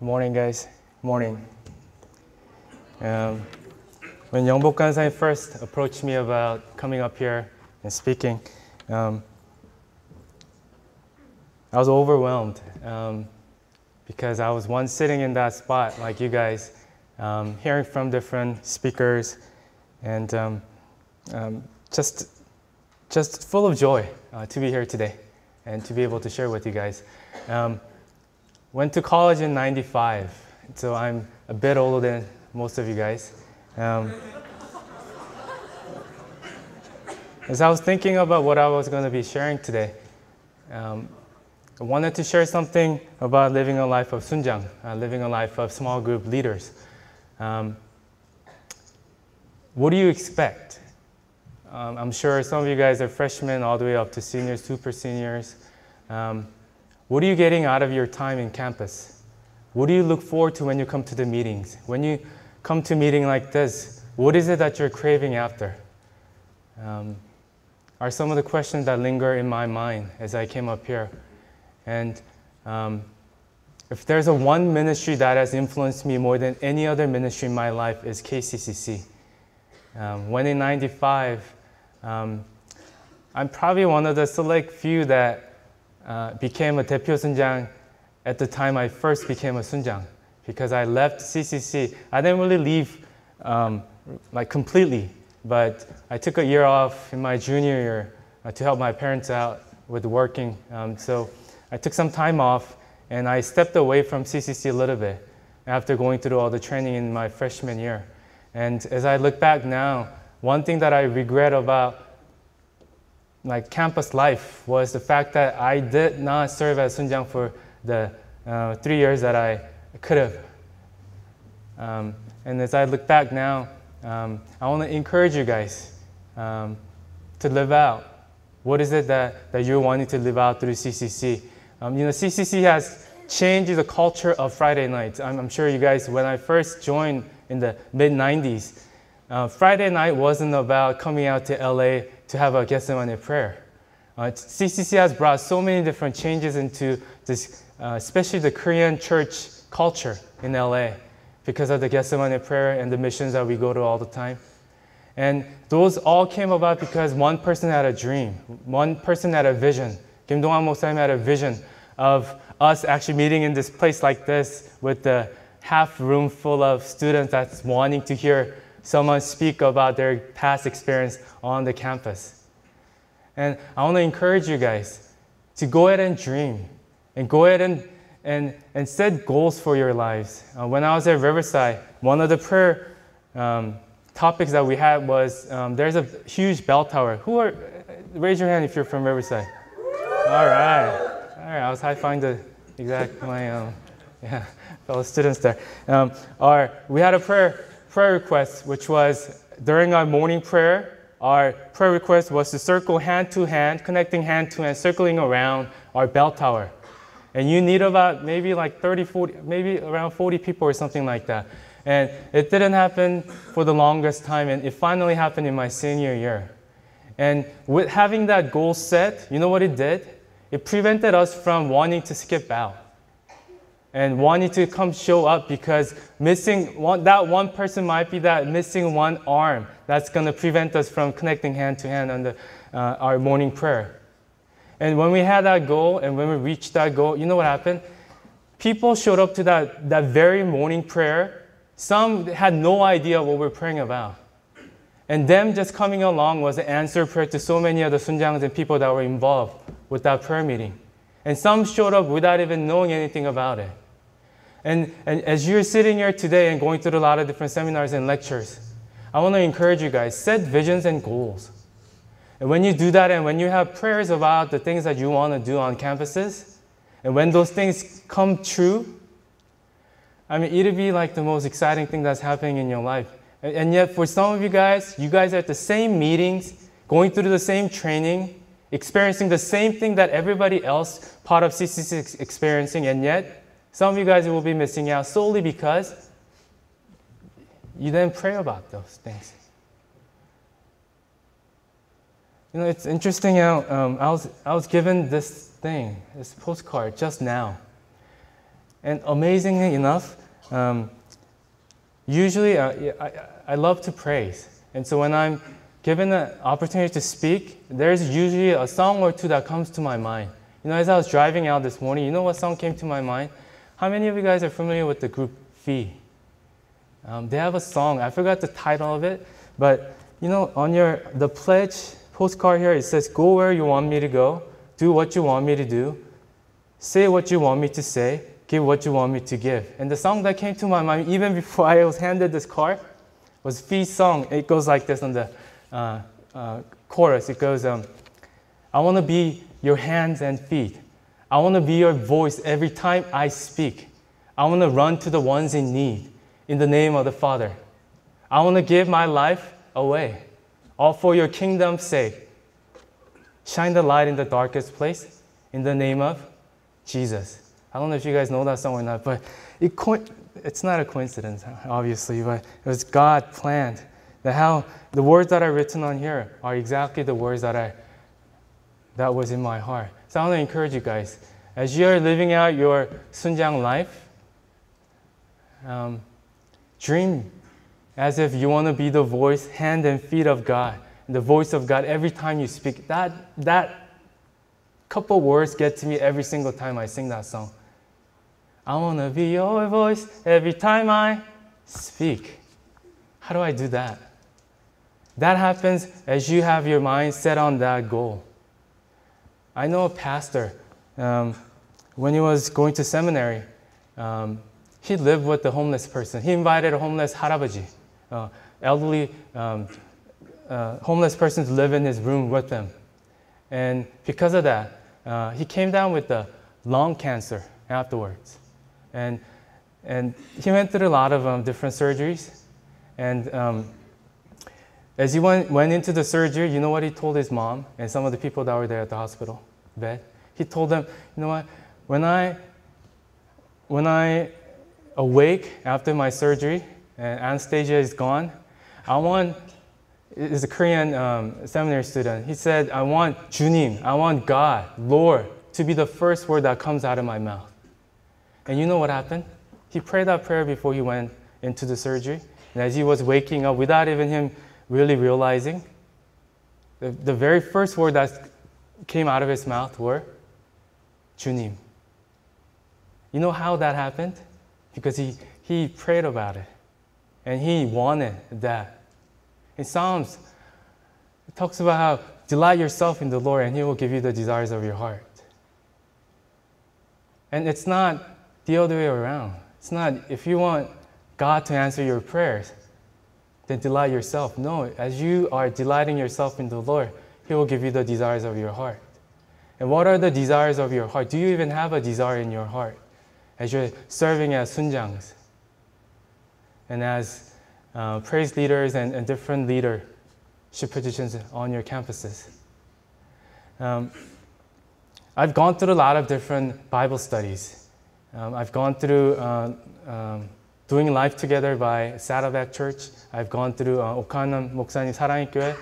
morning, guys. Morning. When Youngbok Gansai first approached me about coming up here and speaking, I was overwhelmed because I was once sitting in that spot like you guys, hearing from different speakers, and just full of joy to be here today and to be able to share with you guys. Went to college in '95, so I'm a bit older than most of you guys. As I was thinking about what I was going to be sharing today, I wanted to share something about living a life of sunjang, living a life of small group leaders. What do you expect? I'm sure some of you guys are freshmen all the way up to seniors, super seniors. What are you getting out of your time in campus? What do you look forward to when you come to the meetings? When you come to a meeting like this, what is it that you're craving after? Are some of the questions that linger in my mind as I came up here. And if there's a one ministry that has influenced me more than any other ministry in my life is KCCC. When in '95, I'm probably one of the select few that became a 대표 sunjang at the time I first became a sunjang, because I left CCC. I didn't really leave like completely, but I took a year off in my junior year to help my parents out with working. So I took some time off and I stepped away from CCC a little bit after going through all the training in my freshman year. And as I look back now, one thing that I regret about like campus life was the fact that I did not serve as sunjang for the 3 years that I could have. And as I look back now, I want to encourage you guys to live out. What is it that you're wanting to live out through CCC? CCC has changed the culture of Friday nights. I'm sure you guys, when I first joined in the mid-90s, Friday night wasn't about coming out to LA to have a Gethsemane prayer. CCC has brought so many different changes into this, especially the Korean church culture in LA, because of the Gethsemane prayer and the missions that we go to all the time. And those all came about because one person had a dream, one person had a vision. Kim Dong-han Moksaim had a vision of us actually meeting in this place like this with the half room full of students that's wanting to hear someone speak about their past experience on the campus. And I want to encourage you guys to go ahead and dream and go ahead and set goals for your lives. When I was at Riverside, one of the prayer topics that we had was there's a huge bell tower. Raise your hand if you're from Riverside. All right. I was high-fiving my fellow students there. We had a prayer request, which was during our morning prayer, our prayer request was to circle hand to hand, connecting hand to hand, circling around our bell tower. And you need about maybe like 30, 40, maybe around 40 people or something like that. And it didn't happen for the longest time, and it finally happened in my senior year. And with having that goal set, you know what it did? It prevented us from wanting to skip out and wanting to come show up, because that one person might be that missing one arm that's going to prevent us from connecting hand to hand on our morning prayer. And when we had that goal and when we reached that goal, you know what happened? People showed up to that very morning prayer. Some had no idea what we're praying about. And them just coming along was an answer prayer to so many other sunjangs and people that were involved with that prayer meeting. And some showed up without even knowing anything about it. And as you're sitting here today and going through a lot of different seminars and lectures, I want to encourage you guys, set visions and goals. And when you do that, and when you have prayers about the things that you want to do on campuses, and when those things come true, I mean, it'll be like the most exciting thing that's happening in your life. And yet for some of you guys are at the same meetings, going through the same training, experiencing the same thing that everybody else part of CCC is experiencing, and yet some of you guys will be missing out solely because you didn't pray about those things. You know, it's interesting how I was given this postcard just now. And amazingly enough, usually I love to praise. And so when I'm given an opportunity to speak, there's usually a song or two that comes to my mind. You know, as I was driving out this morning, you know what song came to my mind? How many of you guys are familiar with the group Fee? They have a song. I forgot the title of it, but you know, on the pledge postcard here, it says, "Go where you want me to go, do what you want me to do, say what you want me to say, give what you want me to give." And the song that came to my mind, even before I was handed this card, was Fee's song. It goes like this on the chorus. It goes, "I want to be your hands and feet. I want to be your voice every time I speak. I want to run to the ones in need in the name of the Father. I want to give my life away, all for your kingdom's sake. Shine the light in the darkest place in the name of Jesus." I don't know if you guys know that song or not, but it's not a coincidence, obviously, but it was God planned. How the words that are written on here are exactly the words that was in my heart. So I want to encourage you guys, as you're living out your Sunjang life, dream as if you want to be the voice, hand and feet of God, the voice of God every time you speak. That couple words get to me every single time I sing that song. I want to be your voice every time I speak. How do I do that? That happens as you have your mind set on that goal. I know a pastor, when he was going to seminary, he lived with a homeless person. He invited a homeless 할아버지, elderly homeless person to live in his room with him. And because of that, he came down with the lung cancer afterwards. And he went through a lot of different surgeries. And as he went into the surgery, you know what he told his mom and some of the people that were there at the hospital bed? He told them, "You know what? When I awake after my surgery and anesthesia is gone, is a Korean seminary student. He said, I want 주님, I want God, Lord, to be the first word that comes out of my mouth." And you know what happened? He prayed that prayer before he went into the surgery. And as he was waking up, without even him really realizing, the very first word that came out of his mouth were 주님. You know how that happened? Because he prayed about it. And he wanted that. In Psalms, it talks about how delight yourself in the Lord and he will give you the desires of your heart. And it's not the other way around. It's not if you want God to answer your prayers, then delight yourself. No, as you are delighting yourself in the Lord, he will give you the desires of your heart. And what are the desires of your heart? Do you even have a desire in your heart as you're serving as sunjangs and as praise leaders and different leadership positions on your campuses? I've gone through a lot of different Bible studies. I've gone through doing life together by Saddleback Church. I've gone through 오카남 목사님 사랑의 교회,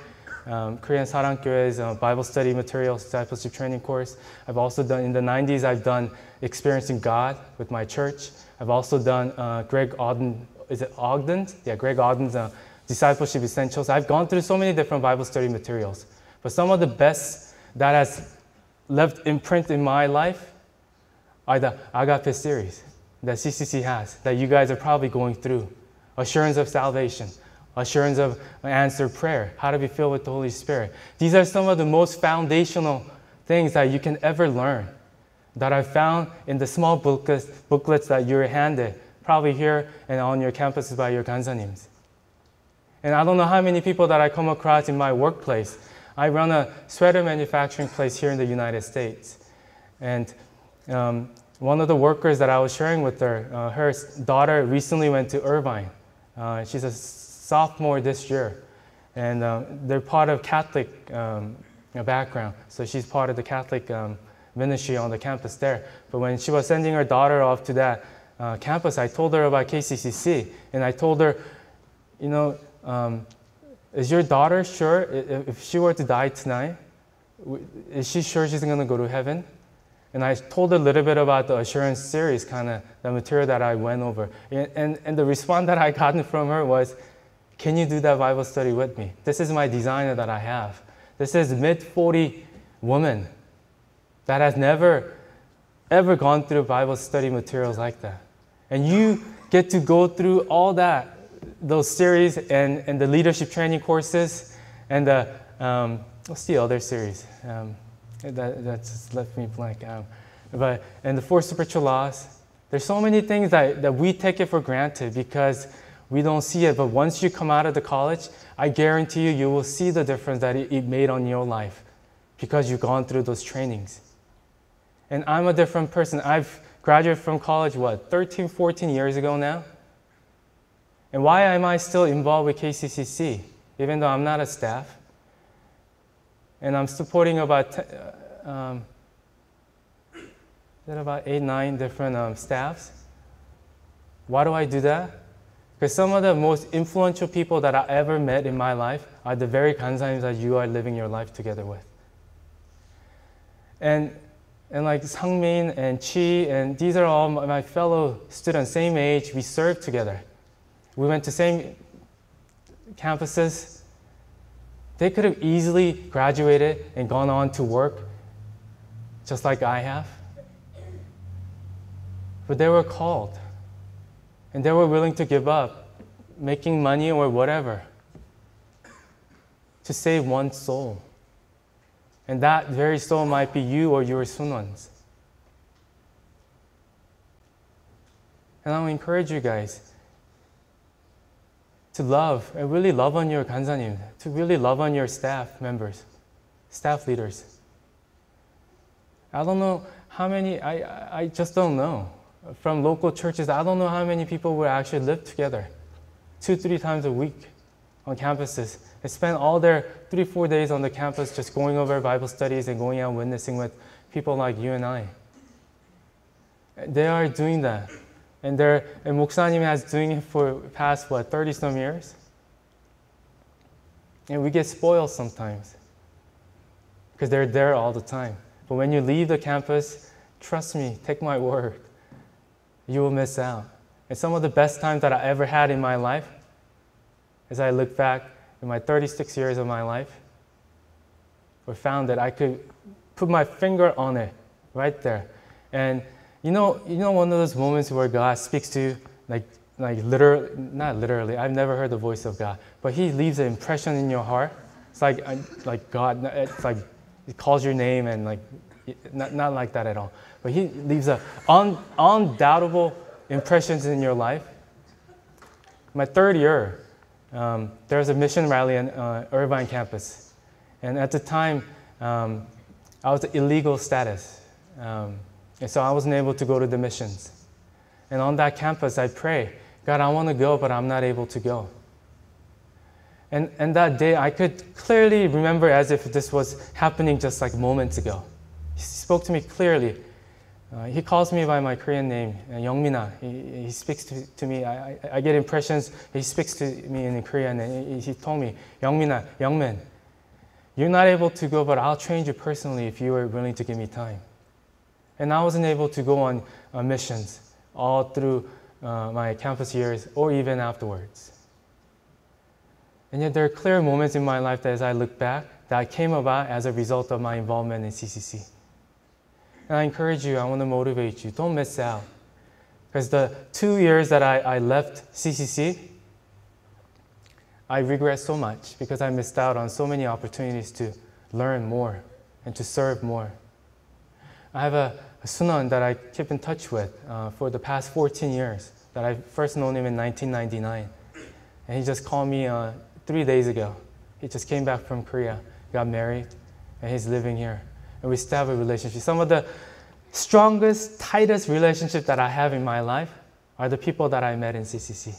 Korean 사랑교회's Bible study materials, discipleship training course. I've also done, in the 90s, I've done Experiencing God with my church. I've also done Greg Ogden, is it Ogden's? Yeah, Greg Ogden's Discipleship Essentials. I've gone through so many different Bible study materials. But some of the best that has left imprint in my life are the Agape series that CCC has, that you guys are probably going through. Assurance of salvation, assurance of answered prayer, how to be filled with the Holy Spirit. These are some of the most foundational things that you can ever learn that I found in the small booklets that you're handed, probably here and on your campuses by your gansaниms. And I don't know how many people that I come across in my workplace. I run a sweater manufacturing place here in the United States. And one of the workers that I was sharing with her, her daughter recently went to Irvine. She's a sophomore this year. And they're part of Catholic background. So she's part of the Catholic ministry on the campus there. But when she was sending her daughter off to that campus, I told her about KCCC. And I told her, you know, is your daughter sure if she were to die tonight, is she sure she's going to go to heaven? And I told a little bit about the assurance series, kind of the material that I went over. And the response that I gotten from her was, can you do that Bible study with me? This is my designer that I have. This is mid-40 woman that has never, ever gone through Bible study materials like that. And you get to go through all that, those series and the leadership training courses and the, what's the other series? That just left me blank. And the 4 spiritual laws. There's so many things that we take it for granted because we don't see it. But once you come out of the college, I guarantee you will see the difference that it made on your life because you've gone through those trainings. And I'm a different person. I've graduated from college, 13, 14 years ago now? And why am I still involved with KCCC, even though I'm not a staff? And I'm supporting about 8, 9 different staffs. Why do I do that? Because some of the most influential people that I ever met in my life are the very kansanim that you are living your life together with. And like Sangmin and Chi, and these are all my fellow students, same age, we served together. We went to same campuses. They could have easily graduated and gone on to work just like I have. But they were called. And they were willing to give up making money or whatever to save one soul. And that very soul might be you or your sunwans. And I'll encourage you guys to love, and really love on your kansanim, to really love on your staff members, staff leaders. I don't know how many, I just don't know. From local churches, I don't know how many people will actually live together 2-3 times a week on campuses. They spend all their 3-4 days on the campus just going over Bible studies and going out witnessing with people like you and I. They are doing that. And Moksanim has doing it for past, 30-some years? And we get spoiled sometimes because they're there all the time. But when you leave the campus, trust me, take my word, you will miss out. And some of the best times that I ever had in my life, as I look back in my 36 years of my life, were found that I could put my finger on it right there. And you know one of those moments where God speaks to you, like literally, not literally, I've never heard the voice of God, but He leaves an impression in your heart. It's like God, it's like He calls your name and not like that at all. But He leaves undoubtable impressions in your life. My 3rd year, there was a mission rally in Irvine campus. And at the time, I was illegal status. And so I wasn't able to go to the missions. And on that campus, I pray, God, I want to go, but I'm not able to go. And that day, I could clearly remember as if this was happening just like moments ago. He spoke to me clearly. He calls me by my Korean name, Youngmina. He speaks to me. I get impressions. He speaks to me in Korean, and he told me, Youngmina, Youngmin, you're not able to go, but I'll train you personally if you are willing to give me time. And I wasn't able to go on missions all through my campus years or even afterwards. And yet there are clear moments in my life that as I look back, that came about as a result of my involvement in CCC. And I encourage you, I want to motivate you, don't miss out. Because the 2 years that I left CCC, I regret so much because I missed out on so many opportunities to learn more and to serve more. I have a Sunan that I keep in touch with for the past 14 years, that I first known him in 1999. And he just called me 3 days ago. He just came back from Korea, got married, and he's living here. And we still have a relationship. Some of the strongest, tightest relationships that I have in my life are the people that I met in CCC.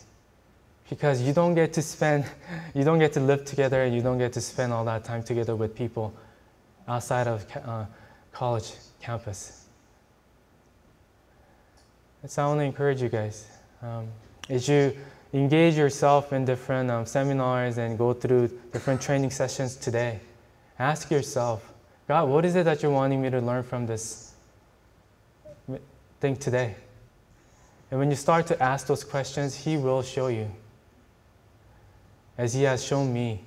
Because you don't get to live together, and you don't get to spend all that time together with people outside of college campus. And so I want to encourage you guys, as you engage yourself in different seminars and go through different training sessions today, ask yourself, God, what is it that you're wanting me to learn from this think today? And when you start to ask those questions, He will show you, as He has shown me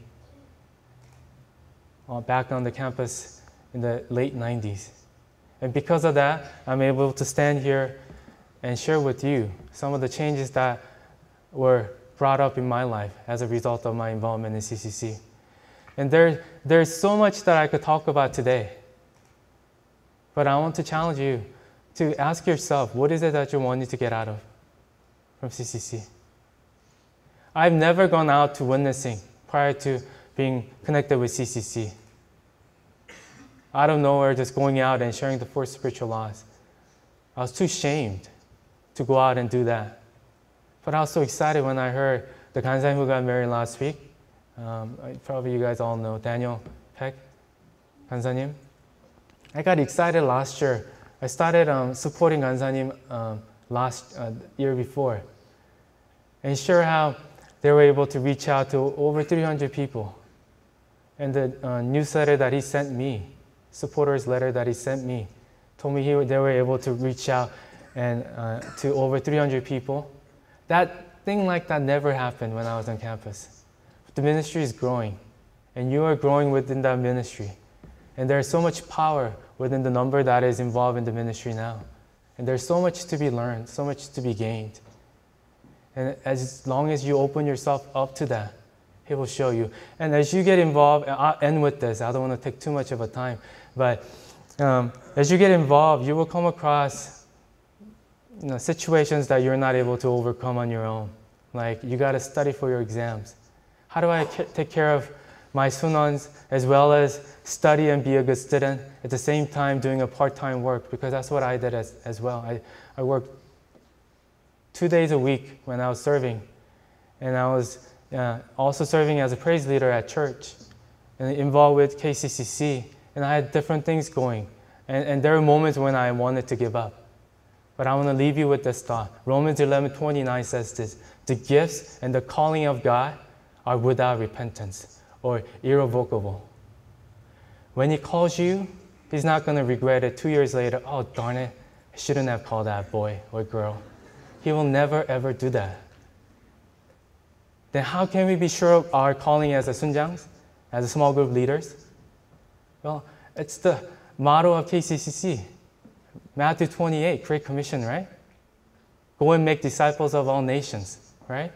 back on the campus in the late 90s. And because of that, I'm able to stand here and share with you some of the changes that were brought up in my life as a result of my involvement in CCC. And there's so much that I could talk about today. But I want to challenge you to ask yourself, what is it that you wanted to get out of from CCC? I've never gone out to witnessing prior to being connected with CCC. Out of nowhere, just going out and sharing the 4 spiritual laws. I was too ashamed to go out and do that. But I was so excited when I heard the 간사님 who got married last week. Probably you guys all know Daniel Peck, 간사님. I got excited last year. I started supporting 간사님 last year before. And share how they were able to reach out to over 300 people. And the newsletter that he sent me, supporters letter that he sent me, told me they were able to reach out and to over 300 people. That thing like that never happened when I was on campus. The ministry is growing, and you are growing within that ministry. And there's so much power within the number that is involved in the ministry now. And there's so much to be learned, so much to be gained. And as long as you open yourself up to that, He will show you. And as you get involved, and I'll end with this, I don't want to take too much of a time, but as you get involved, you will come across situations that you're not able to overcome on your own. Like, you got to study for your exams. How do I take care of my sunons as well as study and be a good student at the same time doing a part-time work? Because that's what I did as well. I worked 2 days a week when I was serving. And I was also serving as a praise leader at church and involved with KCCC. And I had different things going. And there were moments when I wanted to give up. But I want to leave you with this thought. Romans 11:29 says this: the gifts and the calling of God are without repentance or irrevocable. When He calls you, He's not going to regret it 2 years later. Oh, darn it, I shouldn't have called that boy or girl. He will never, ever do that. Then how can we be sure of our calling as a sunjangs, as a small group leaders? Well, it's the motto of KCCC. Matthew 28, Great Commission, right? Go and make disciples of all nations, right?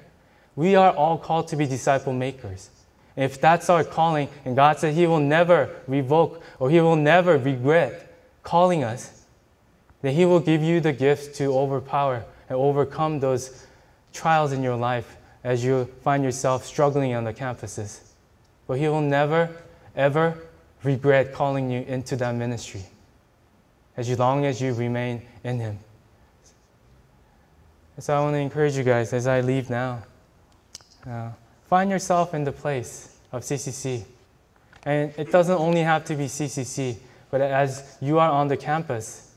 We are all called to be disciple makers. And if that's our calling, and God said He will never revoke or He will never regret calling us, then He will give you the gifts to overpower and overcome those trials in your life as you find yourself struggling on the campuses. But He will never, ever regret calling you into that ministry as long as you remain in Him. So I want to encourage you guys as I leave now. Find yourself in the place of CCC. And it doesn't only have to be CCC, but as you are on the campus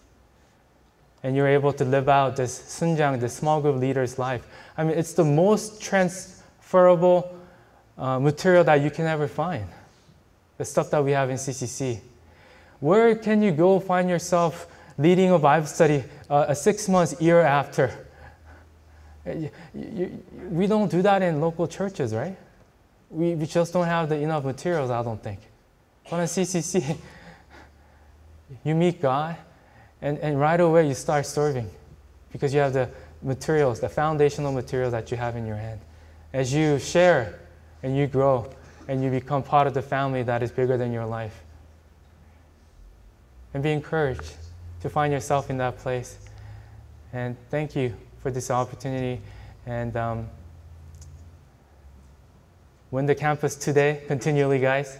and you're able to live out this sunjang, this small group leader's life, I mean, it's the most transferable material that you can ever find. The stuff that we have in CCC. Where can you go find yourself leading a Bible study 6 months, year after? We don't do that in local churches, right? We just don't have enough materials, I don't think. But in CCC, you meet God, and right away you start serving because you have the materials, the foundational materials that you have in your hand. As you share and you grow and you become part of the family that is bigger than your life. And be encouraged to find yourself in that place. And thank you for this opportunity. And win the campus today, continually, guys.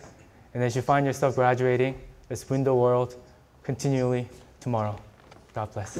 And as you find yourself graduating, let's win the world continually tomorrow. God bless.